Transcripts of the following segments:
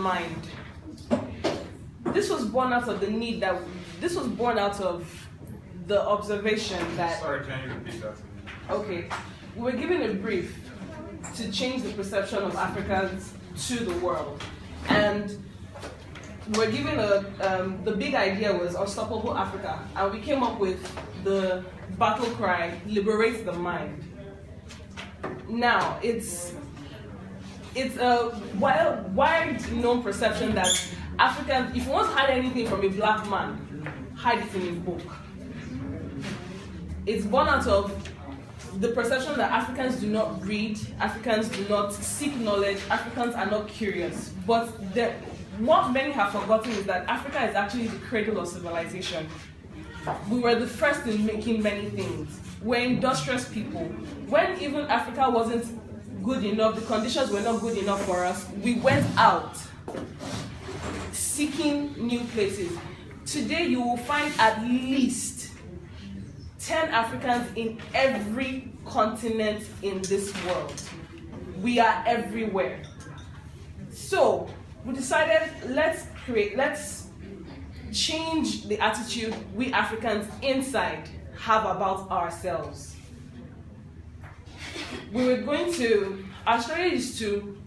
mind. This was born out of the need that, this was born out of the observation that... Sorry, can you repeat that? Okay. We were given a brief to change the perception of Africans to the world. And we're given the big idea was Unstoppable Africa. And we came up with the battle cry, liberate the mind. Now, it's a wide known perception that Africans, if you want to hide anything from a black man, hide it in his book. It's born out of the perception that Africans do not read, Africans do not seek knowledge, Africans are not curious. But what many have forgotten is that Africa is actually the cradle of civilization. We were the first in making many things. We're industrious people. When even Africa wasn't good enough, the conditions were not good enough for us, we went out seeking new places. Today you will find at least 10 Africans in every continent in this world. We are everywhere. So we decided, let's change the attitude we Africans inside have about ourselves. Our strategy is to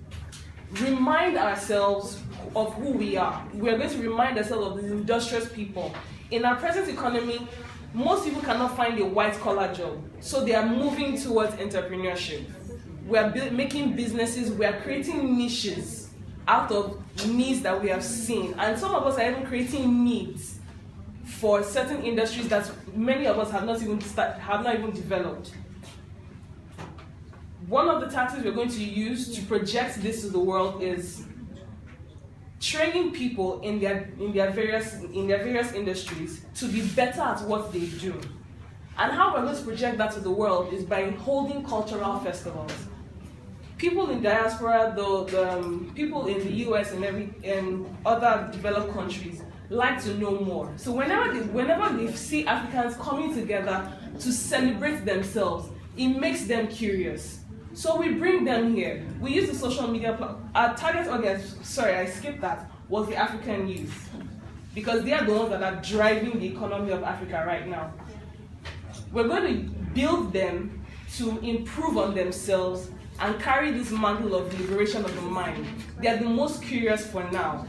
remind ourselves of who we are. We're going to remind ourselves of the industrious people. In our present economy, most people cannot find a white-collar job, so they are moving towards entrepreneurship. We are making businesses, we are creating niches out of needs that we have seen, and some of us are even creating needs for certain industries that many of us have not even developed. One of the tactics we're going to use to project this to the world is training people in their various industries to be better at what they do. And how we're going to project that to the world is by holding cultural festivals. People in diaspora, the people in the US and other developed countries like to know more. So whenever they see Africans coming together to celebrate themselves, it makes them curious. So we bring them here. We use the social media platform. Our target audience, sorry, I skipped that, was the African youth. Because they are the ones that are driving the economy of Africa right now. We're going to build them to improve on themselves and carry this mantle of liberation of the mind. They are the most curious for now.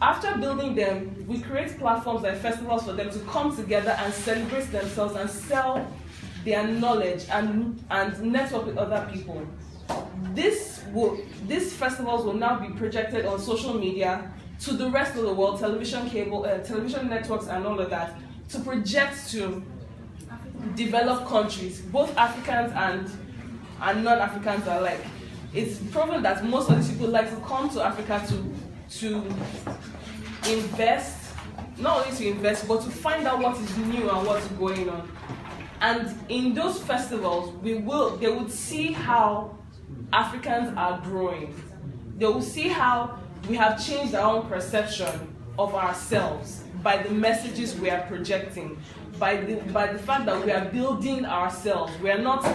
After building them, we create platforms like festivals for them to come together and celebrate themselves and sell their knowledge and network with other people. These festivals will now be projected on social media to the rest of the world, television networks and all of that, to project to developed countries, both Africans and non-Africans alike. It's proven that most of these people like to come to Africa to invest, not only to invest, but to find out what is new and what's going on. And in those festivals, they would see how Africans are growing. They will see how we have changed our own perception of ourselves by the messages we are projecting, by the fact that we are building ourselves. We're not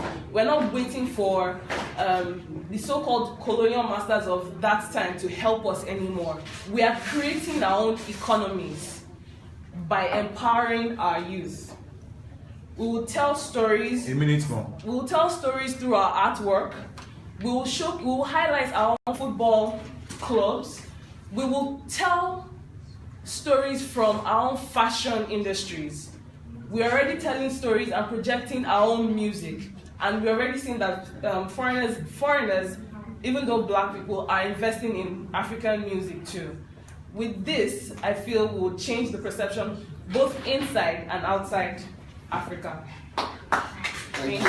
waiting for the so-called colonial masters of that time to help us anymore. We are creating our own economies by empowering our youth. We will tell stories. A minute more. We will tell stories through our artwork. We will highlight our own football clubs. We will tell stories from our own fashion industries. We're already telling stories and projecting our own music. And we're already seeing that foreigners, even though black people, are investing in African music too. With this, I feel will change the perception both inside and outside Africa. Thank you.